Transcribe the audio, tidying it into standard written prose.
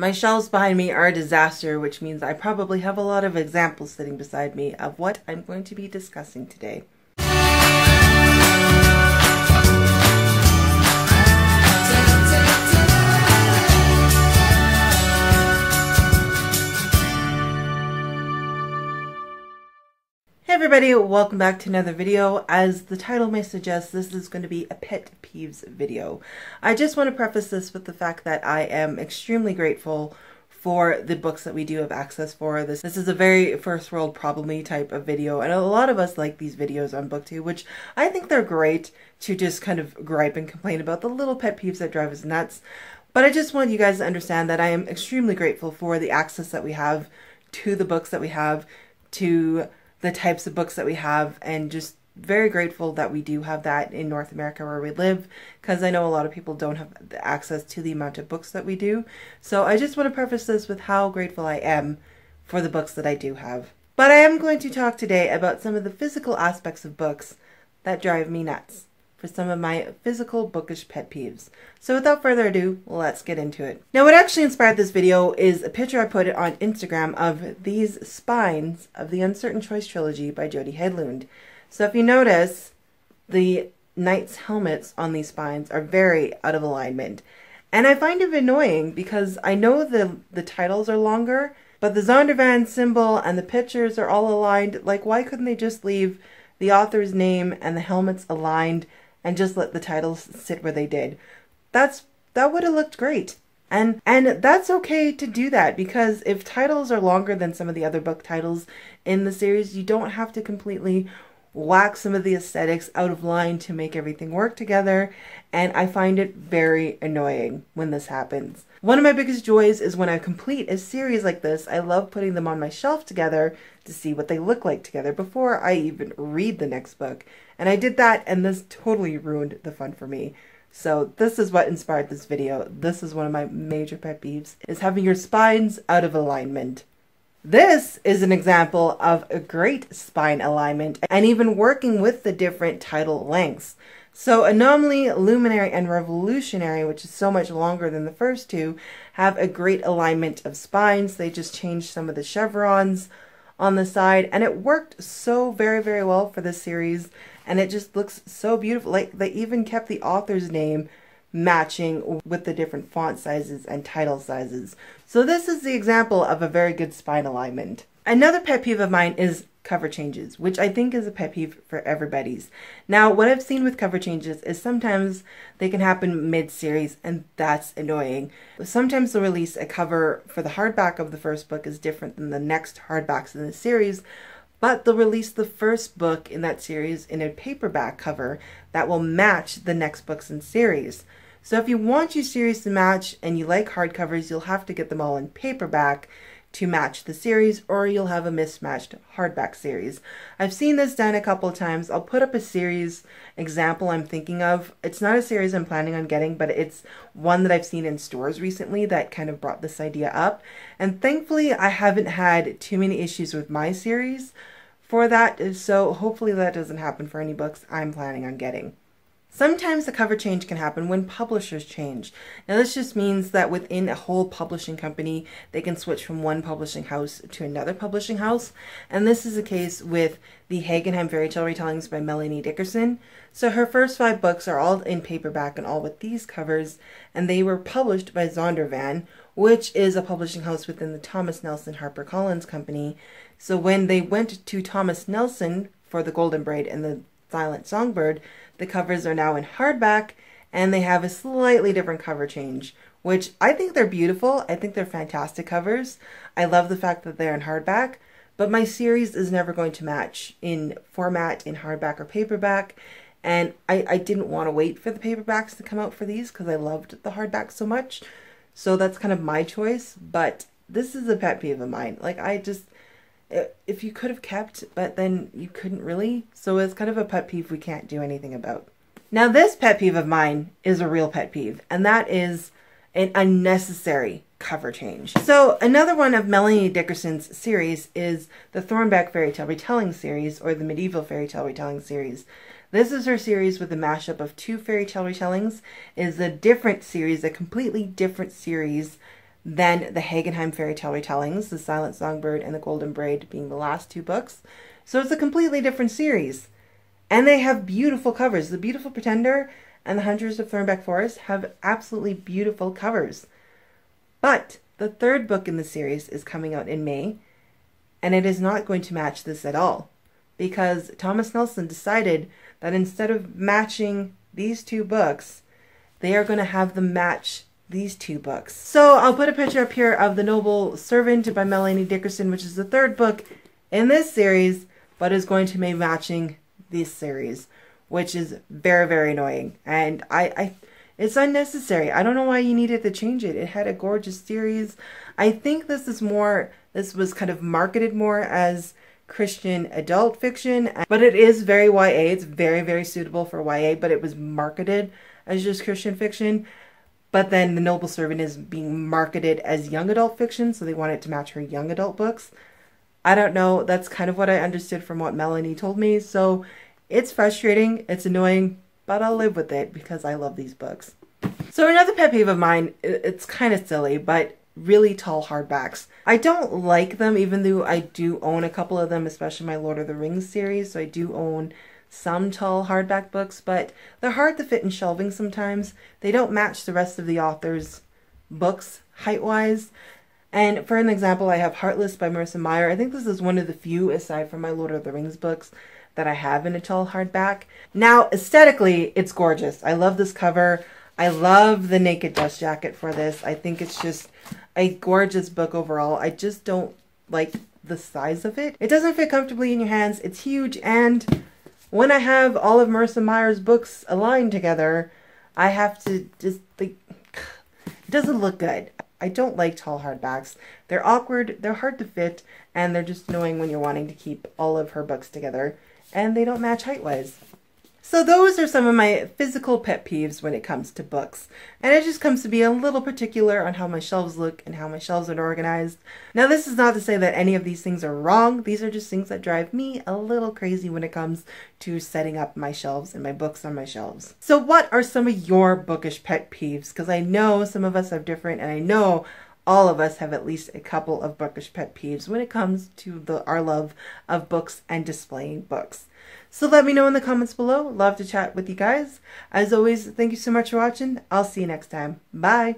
My shelves behind me are a disaster, which means I probably have a lot of examples sitting beside me of what I'm going to be discussing today. Hey everybody, welcome back to another video. As the title may suggest, this is going to be a pet peeves video. I just want to preface this with the fact that I am extremely grateful for the books that we do have access for. This is a very first world problem-y type of video, and a lot of us like these videos on BookTube, which I think they're great to just kind of gripe and complain about the little pet peeves that drive us nuts. But I just want you guys to understand that I am extremely grateful for the access that we have to the books that we have, to the types of books that we have, and just very grateful that we do have that in North America where we live, because I know a lot of people don't have access to the amount of books that we do. So I just want to preface this with how grateful I am for the books that I do have. But I am going to talk today about some of the physical aspects of books that drive me nuts, for some of my physical bookish pet peeves. So without further ado, let's get into it. Now, what actually inspired this video is a picture I put on Instagram of these spines of the Uncertain Choice trilogy by Jody Hedlund. So if you notice, the knights' helmets on these spines are very out of alignment. And I find it annoying because I know the titles are longer, but the Zondervan symbol and the pictures are all aligned. Like, why couldn't they just leave the author's name and the helmets aligned and just let the titles sit where they did? That would have looked great. And that's okay to do that, because if titles are longer than some of the other book titles in the series, you don't have to completely whack some of the aesthetics out of line to make everything work together. And I find it very annoying when this happens. One of my biggest joys is when I complete a series like this. I love putting them on my shelf together to see what they look like together before I even read the next book. And I did that, and this totally ruined the fun for me. So this is what inspired this video. This is one of my major pet peeves, is having your spines out of alignment. This is an example of a great spine alignment, and even working with the different title lengths. So Anomaly, Luminary, and Revolutionary, which is so much longer than the first two, have a great alignment of spines. They just changed some of the chevrons on the side, and it worked so very, very well for this series, and it just looks so beautiful. Like, they even kept the author's name matching with the different font sizes and title sizes. So this is the example of a very good spine alignment. Another pet peeve of mine is cover changes, which I think is a pet peeve for everybody's. Now, what I've seen with cover changes is sometimes they can happen mid-series, and that's annoying. Sometimes they'll release a cover for the hardback of the first book is different than the next hardbacks in the series, but they'll release the first book in that series in a paperback cover that will match the next books in series. So if you want your series to match and you like hardcovers, you'll have to get them all in paperback to match the series, or you'll have a mismatched hardback series. I've seen this done a couple of times. I'll put up a series example I'm thinking of. It's not a series I'm planning on getting, but it's one that I've seen in stores recently that kind of brought this idea up. And thankfully, I haven't had too many issues with my series for that, so hopefully that doesn't happen for any books I'm planning on getting. Sometimes the cover change can happen when publishers change. Now, this just means that within a whole publishing company, they can switch from one publishing house to another publishing house. And this is the case with the Hagenheim Fairy Tale Retellings by Melanie Dickerson. So her first 5 books are all in paperback and all with these covers, and they were published by Zondervan, which is a publishing house within the Thomas Nelson HarperCollins company. So when they went to Thomas Nelson for The Golden Braid and The Silent Songbird, the covers are now in hardback, and they have a slightly different cover change, which I think they're beautiful. I think they're fantastic covers. I love the fact that they're in hardback, but my series is never going to match in format in hardback or paperback, and I didn't want to wait for the paperbacks to come out for these because I loved the hardback so much. So that's kind of my choice, but this is a pet peeve of mine. Like, if you could have kept, but then you couldn't really. So it's kind of a pet peeve we can't do anything about. Now, this pet peeve of mine is a real pet peeve, and that is an unnecessary cover change. So another one of Melanie Dickerson's series is the Thornback Fairy Tale Retelling series, or the Medieval Fairy Tale Retelling series. This is her series with a mashup of 2 fairy tale retellings. It is a different series, a completely different series Then the Hagenheim fairy tale retellings, The Silent Songbird and The Golden Braid being the last two books. So it's a completely different series. And they have beautiful covers. The Beautiful Pretender and The Hunters of Thornbeck Forest have absolutely beautiful covers. But the third book in the series is coming out in May, and it is not going to match this at all, because Thomas Nelson decided that instead of matching these two books, they are going to have them match these two books. So I'll put a picture up here of The Noble Servant by Melanie Dickerson, which is the third book in this series, but is going to be matching this series, which is very, very annoying. And it's unnecessary. I don't know why you needed to change it. It had a gorgeous series. I think this was kind of marketed more as Christian adult fiction, but it is very YA. It's very, very suitable for YA, but it was marketed as just Christian fiction. But then The Noble Servant is being marketed as young adult fiction, so they wanted to match her young adult books. I don't know. That's kind of what I understood from what Melanie told me. So it's frustrating. It's annoying, but I'll live with it because I love these books. So another pet peeve of mine, it's kind of silly, but really tall hardbacks. I don't like them, even though I do own a couple of them, especially my Lord of the Rings series. So I do own some tall hardback books, but they're hard to fit in shelving sometimes. They don't match the rest of the author's books height-wise. And for an example, I have Heartless by Marissa Meyer. I think this is one of the few, aside from my Lord of the Rings books, that I have in a tall hardback. Now, aesthetically, it's gorgeous. I love this cover. I love the naked dust jacket for this. I think it's just a gorgeous book overall. I just don't like the size of it. It doesn't fit comfortably in your hands. It's huge, and when I have all of Marissa Meyer's books aligned together, I have to just, like, it doesn't look good. I don't like tall hardbacks. They're awkward, they're hard to fit, and they're just annoying when you're wanting to keep all of her books together, and they don't match height-wise. So those are some of my physical pet peeves when it comes to books. And it just comes to be a little particular on how my shelves look and how my shelves are organized. Now, this is not to say that any of these things are wrong. These are just things that drive me a little crazy when it comes to setting up my shelves and my books on my shelves. So what are some of your bookish pet peeves? Because I know some of us have different, and I know all of us have at least a couple of bookish pet peeves when it comes to our love of books and displaying books. So let me know in the comments below. Love to chat with you guys. As always, thank you so much for watching. I'll see you next time. Bye.